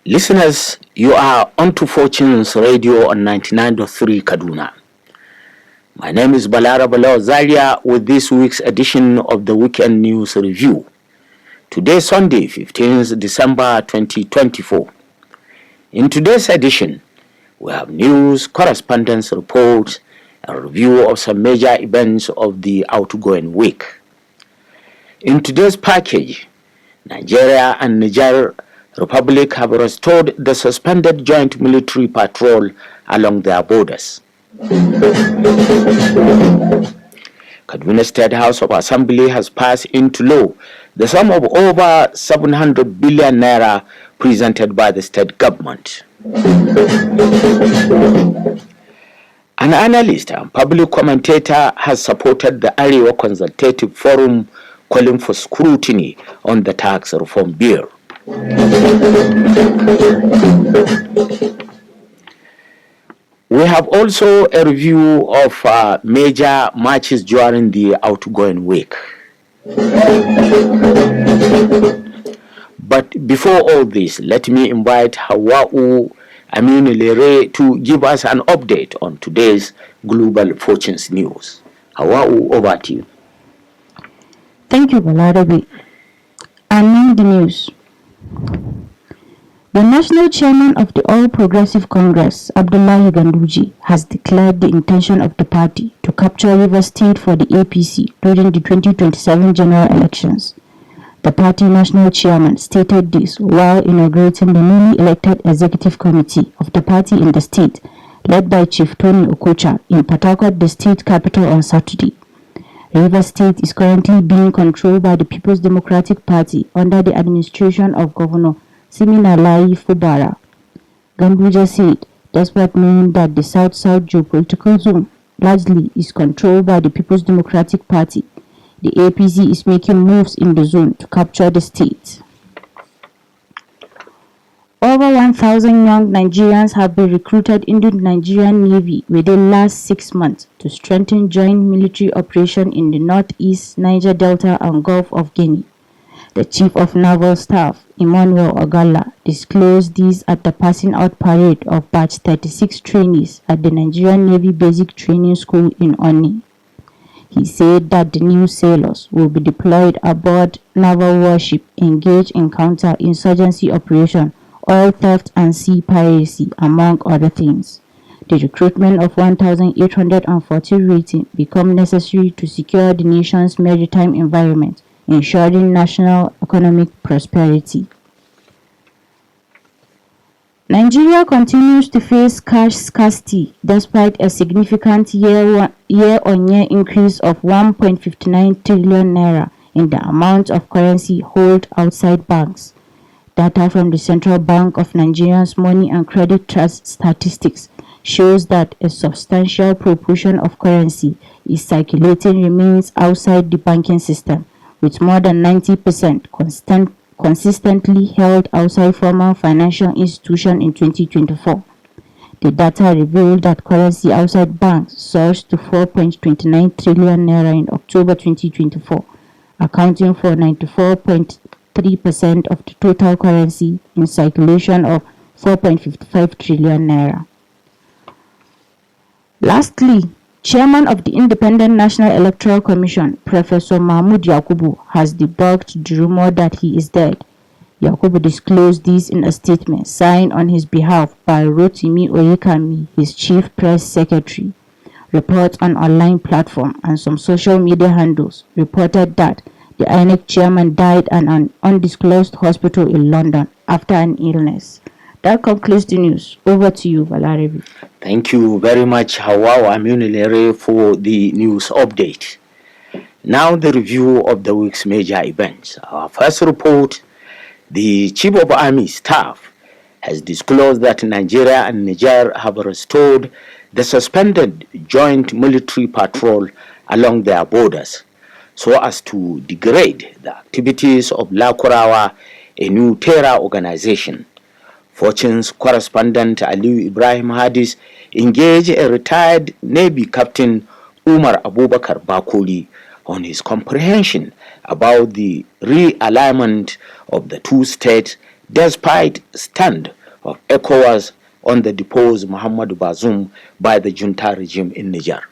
Listeners, you are on to Fortune's Radio on 99.3 Kaduna. My name is Balarabe, Zaria, with this week's edition of the Weekend News Review. Today, Sunday, 15th December 2024. In today's edition, we have news, correspondence reports, a review of some major events of the outgoing week. In today's package, Nigeria and Niger Republic have restored the suspended joint military patrol along their borders. Kaduna State House of Assembly has passed into law the sum of over 700 billion naira presented by the state government. An analyst and public commentator has supported the Arewa Consultative Forum calling for scrutiny on the tax reform bill. We have also a review of major matches during the outgoing week. But before all this, let me invite Hawa'u Aminulere to give us an update on today's Global Fortunes news. Hawa'u, over to you. Thank you, Balarabe. And now the news. The National Chairman of the All Progressive Congress, Abdullahi Ganduji, has declared the intention of the party to capture Rivers State for the APC during the 2027 general elections. The party national chairman stated this while inaugurating the newly elected executive committee of the party in the state, led by Chief Tony Okocha in Port Harcourt, the state capital, on Saturday. Rivers State is currently being controlled by the People's Democratic Party under the administration of Governor Siminalayi Fubara. Ganduja said, despite knowing that the South-South geopolitical zone largely is controlled by the People's Democratic Party, the APC is making moves in the zone to capture the state. Over 1,000 young Nigerians have been recruited into the Nigerian Navy within the last 6 months to strengthen joint military operation in the Northeast, Niger Delta and Gulf of Guinea. The Chief of Naval Staff, Emmanuel Ogalla, disclosed this at the passing out parade of Batch 36 trainees at the Nigerian Navy Basic Training School in Oni. He said that the new sailors will be deployed aboard naval warship engaged in counter-insurgency operation, oil theft and sea piracy, among other things. The recruitment of 1,840 rating become necessary to secure the nation's maritime environment, ensuring national economic prosperity. Nigeria continues to face cash scarcity despite a significant year-on-year increase of 1.59 trillion naira in the amount of currency held outside banks. Data from the Central Bank of Nigeria's Money and Credit Trust Statistics shows that a substantial proportion of currency is circulating remains outside the banking system, with more than 90% consistently held outside formal financial institutions in 2024. The data revealed that currency outside banks surged to 4.29 trillion naira in October 2024, accounting for 94.3% of the total currency in circulation of 4.55 trillion naira. Lastly, Chairman of the Independent National Electoral Commission, Professor Mahmoud Yakubu, has debunked the rumor that he is dead. Yakubu disclosed this in a statement signed on his behalf by Rotimi Oyekami, his chief press secretary. Reports on online platform and some social media handles reported that the INEC chairman died at an undisclosed hospital in London after an illness. That concludes the news. Over to you, Balarabe. Thank you very much, Hawa'u Aminulere, for the news update. Now the review of the week's major events. Our first report, the Chief of Army Staff has disclosed that Nigeria and Niger have restored the suspended joint military patrol along their borders so as to degrade the activities of Lakurawa, a new terror organization. Fortune's correspondent Aliyu Ibrahim Hadis engaged a retired Navy Captain Umar Abubakar Bakoli on his comprehension about the realignment of the two states despite stand of ECOWAS on the deposed Muhammadu Bazoum by the junta regime in Niger.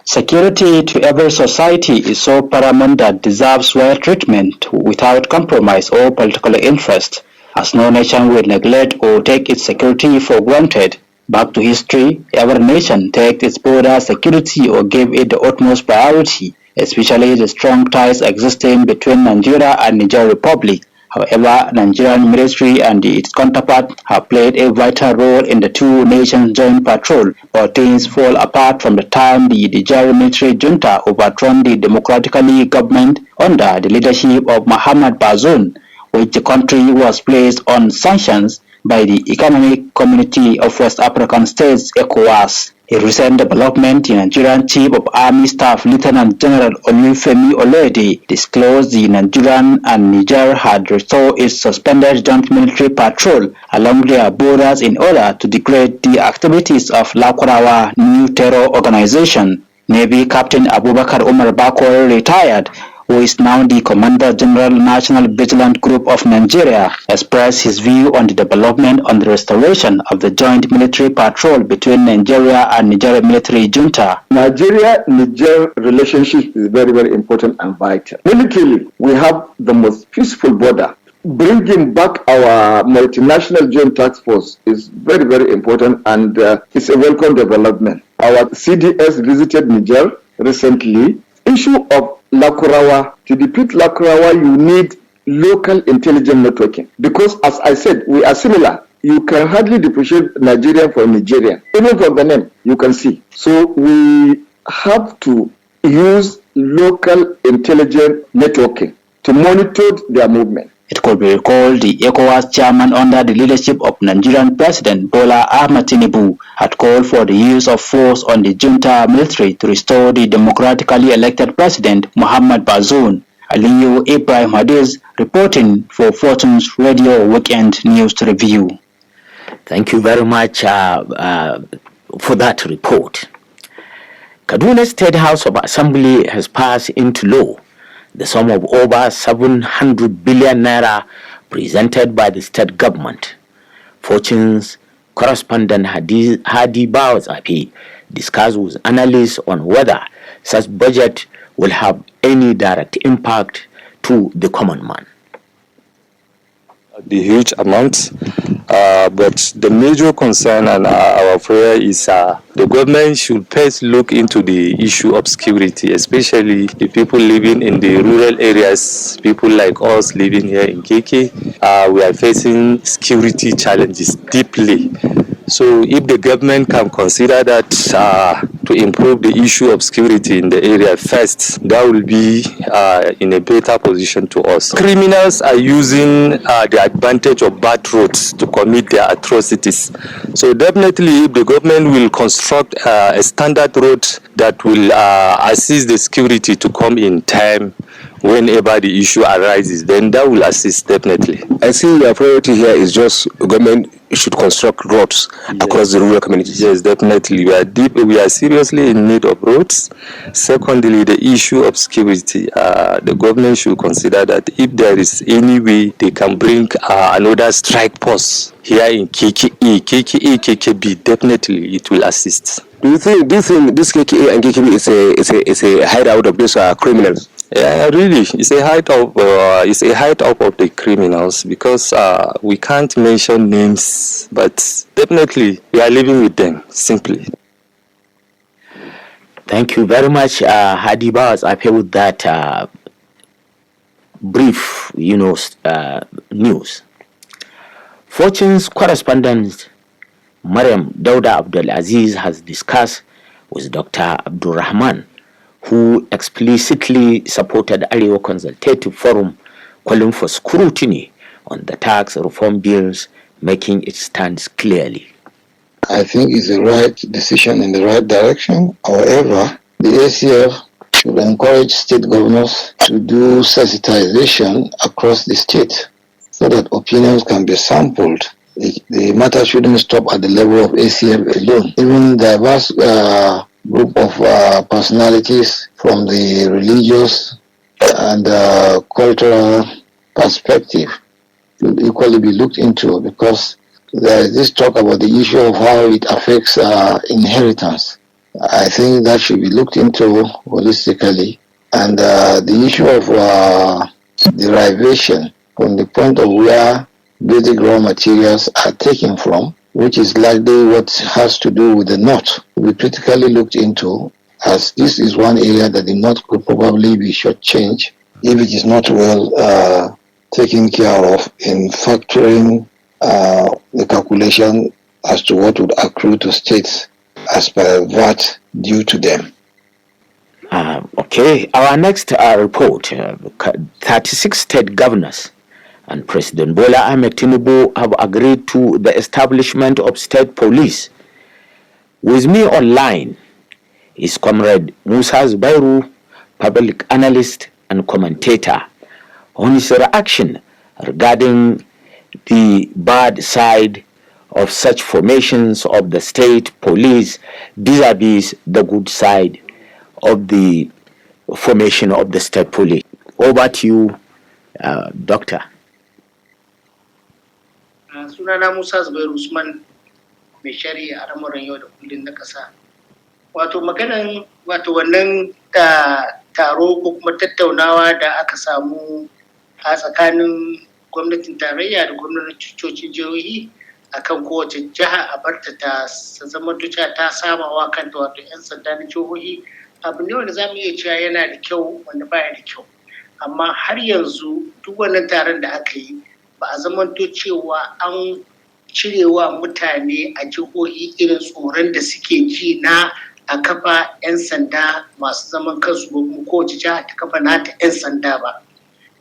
Security to every society is so paramount that deserves well treatment without compromise or political interest, as no nation will neglect or take its security for granted. Back to history, every nation takes its border security or gave it the utmost priority, especially the strong ties existing between Nigeria and Niger Republic. However, Nigerian military and its counterpart have played a vital role in the two nations' joint patrol, but things fall apart from the time the Niger military junta overthrew the democratically government under the leadership of Muhammad Bazoum, which the country was placed on sanctions by the Economic Community of West African States, ECOWAS. A recent development, the Nigerian Chief of Army Staff Lieutenant General Olufemi Olede disclosed the Nigerian and Niger had restored its suspended joint military patrol along their borders in order to degrade the activities of Lakurawa new terror organization. Navy Captain Abubakar Umar Bakor retired, who is now the Commander General National Vigilant Group of Nigeria, expressed his view on the development on the restoration of the joint military patrol between Nigeria and Niger military junta. Nigeria-Niger relationship is very, very important and vital. Militarily, we have the most peaceful border. Bringing back our multinational joint task force is very, very important, and it's a welcome development. Our CDS visited Niger recently. Issue of Lakurawa, to defeat Lakurawa, you need local intelligence networking. Because as I said, we are similar. You can hardly differentiate Nigerian from Nigerian. Even from the name, you can see. So we have to use local intelligence networking to monitor their movement. It could be recalled the ECOWAS chairman under the leadership of Nigerian President Bola Ahmed Tinubu had called for the use of force on the junta military to restore the democratically elected President Muhammad Bazoum. Aliyu Ibrahim Hadis reporting for Fortune's Radio Weekend News Review. Thank you very much for that report. Kaduna State House of Assembly has passed into law the sum of over 700 billion naira presented by the state government. Fortune's correspondent Hadi Bawazapi discussed with analysts on whether such budget will have any direct impact to the common man. The huge amount, but the major concern and our prayer is the government should first look into the issue of security, especially the people living in the rural areas, people like us living here in KK. We are facing security challenges deeply. So if the government can consider that to improve the issue of security in the area first, that will be in a better position to us. Criminals are using the advantage of bad roads to commit their atrocities. So definitely if the government will construct a standard road that will assist the security to come in time whenever the issue arises, then that will assist definitely. I see the priority here is just government should construct roads across the rural communities. Yes, definitely. We are seriously in need of roads. Secondly, the issue of security. The government should consider that if there is any way they can bring another strike force here in KKB, definitely it will assist. Do you think this KKA and KKB is a hideout of these criminals? Yeah, really, it's a hideout of the criminals, because we can't mention names, but definitely we are living with them simply. Thank you very much, Hadi Baz. I pay with that brief, news. Fortune's correspondent Mariam Dauda Abdulaziz has discussed with Dr. Abdul Rahman, who explicitly supported Arewa Consultative Forum calling for scrutiny on the tax reform bills, making its stance clearly. I think it's the right decision in the right direction. However, the ACF should encourage state governors to do sensitization across the state so that opinions can be sampled the matter shouldn't stop at the level of ACF alone. Even diverse group of personalities from the religious and cultural perspective should equally be looked into, because there is this talk about the issue of how it affects inheritance. I think that should be looked into holistically, and the issue of derivation from the point of where basic raw materials are taken from, which is likely what has to do with the North, will be critically looked into, as this is one area that the North could probably be shortchanged if it is not well taken care of in factoring the calculation as to what would accrue to states as per VAT due to them. Okay, our next report, 36 state governors and President Bola Ahmed Tinubu have agreed to the establishment of state police. With me online is Comrade Musa Zubairu, public analyst and commentator, on his reaction regarding the bad side of such formations of the state police vis-a-vis the good side of the formation of the state police. Over to you, Doctor. Sunana Musa Zubairu Usman, mai shari'a a al'amuran yau da kullum na ƙasa. Wato maganan wannan taro ko kuma tattaunawa da aka samu a tsakanin gwamnatin tarayya da gwamnatocin jihohi akan kowace jiha a barta ta zama duka ta samawa kanta wato 'yan sanda na jihohi, abu ne wanda za mu iya cewa yana da kyau wanda baya da kyau. Amma har yanzu duk wannan taron da aka yi ba a zamanto cewa an cirewa mutane a jihohi irin tsoron da suke ji na a kafa 'yan sanda masu zaman kansu ko kuma kowace jiha ta kafa nata 'yan sanda ba.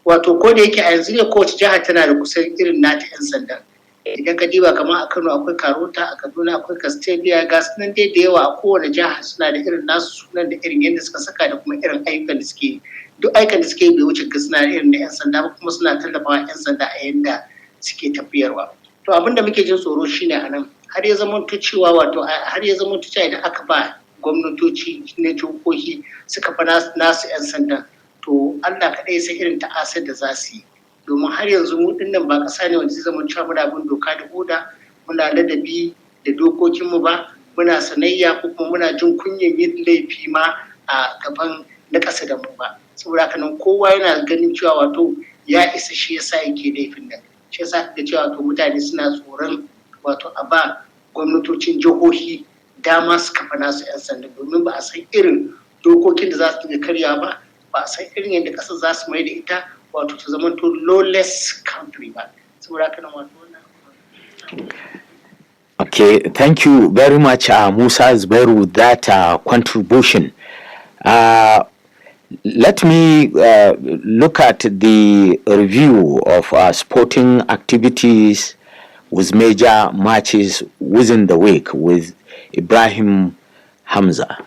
Wato ko da yake a yanzu ne kowace jiha tana da kusan irin nata 'yan sanda. Idan ka diba kamar a Kano akwai Karota, a Kaduna akwai Castelia, ga sunan dai da yawa a kowane jiha suna da irin nasu sunan da irin yadda suka saka da kuma irin ayyukan da suke. Duk ayyukan da suke bai wuce ga suna da irin na 'yan sanda ba, kuma suna tallafawa 'yan sanda a yanda suke tafiyarwa. To abin da muke jin tsoro shine a nan har ya zama cewa idan aka ba gwamnatoci na jihohi suka fa nasu 'yan sandan, to Allah kaɗai sai irin ta'asar da za su yi. Domin har yanzu mu dinnan ba ƙasa ne wanda zai zama cewa muna bin doka da oda, muna ladabi da dokokinmu ba, muna sanayya ko kuma muna jin kunyan yin laifi ma a gaban na ƙasa da mu ba. Saboda haka nan kowa yana ganin cewa wato ya isa shi yasa yake laifin nan. Shi yasa da cewa wato mutane suna tsoron wato a ba gwamnatocin jihohi dama su kafa nasu 'yan sanda, domin ba a san irin dokokin da za su iya karya ba, ba a san irin yadda ƙasar za su mai da ita wato ta zama to lawless country ba. Saboda haka nan wato wannan. Okay, thank you very much, Musa Zubairu, with that contribution. Let me look at the review of sporting activities with major matches within the week with Ibrahim Hamza.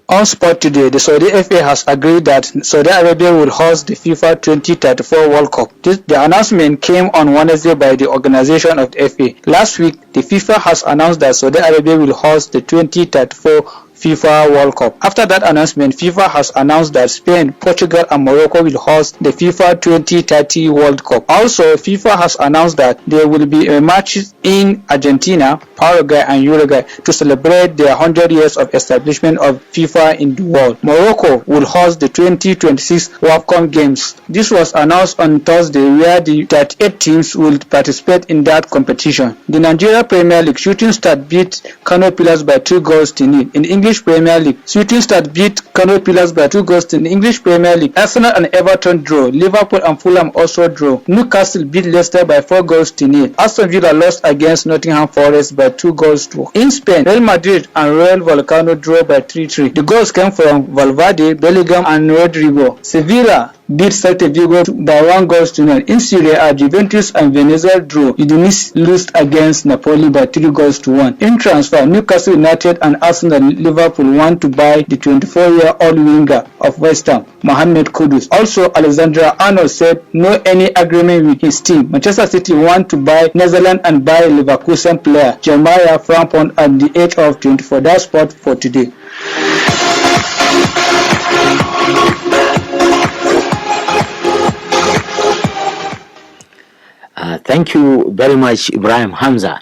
On sport today, the Saudi FA has agreed that Saudi Arabia will host the FIFA 2034 World Cup. The announcement came on Wednesday by the organization of the FA. Last week, the FIFA has announced that Saudi Arabia will host the 2034 FIFA World Cup. After that announcement, FIFA has announced that Spain, Portugal and Morocco will host the FIFA 2030 World Cup. Also, FIFA has announced that there will be a match in Argentina, Paraguay and Uruguay to celebrate their 100 years of establishment of FIFA in the world. Morocco will host the 2026 WAFCON Games. This was announced on Thursday, where the 38 teams will participate in that competition. The Nigeria Premier League, Shooting Stars beat Kano Pillars by 2 goals to nil. In English Premier League, Shooting Stars beat Kano Pillars by 2 goals to nil. In English Premier League, Arsenal and Everton draw. Liverpool and Fulham also draw. Newcastle beat Leicester by 4 goals to nil. Aston Villa lost against Nottingham Forest by 2 goals to 1. In Spain, Real Madrid and Real Vallecano draw by 3-3. The goals came from Valverde, Bellingham and Rodrigo. Sevilla beat Celta Vigo by 1-0. In Serie A, Juventus and Venezia draw. Udinese lost against Napoli by 3-1. In transfer, Newcastle United and Arsenal Liverpool want to buy the 24-year-old winger of West Ham, Mohamed Kudus. Also, Alexander Arnold said no any agreement with his team. Manchester City want to buy Netherlands and buy Leverkusen player Jeremiah Frampton at the age of 24. That's sport for today. Thank you very much, Ibrahim Hamza.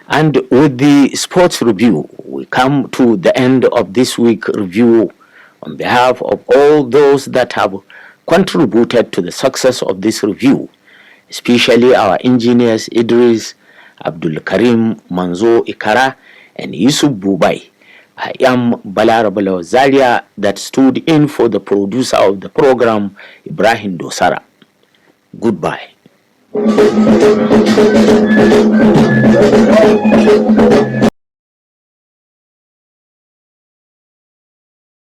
And with the sports review, we come to the end of this week's review. On behalf of all those that have contributed to the success of this review, especially our engineers Idris, Abdul Karim, Manzo Ikara, and Yusuf Bubai, I am Balarabe Zaria that stood in for the producer of the program, Ibrahim Dosara. Goodbye.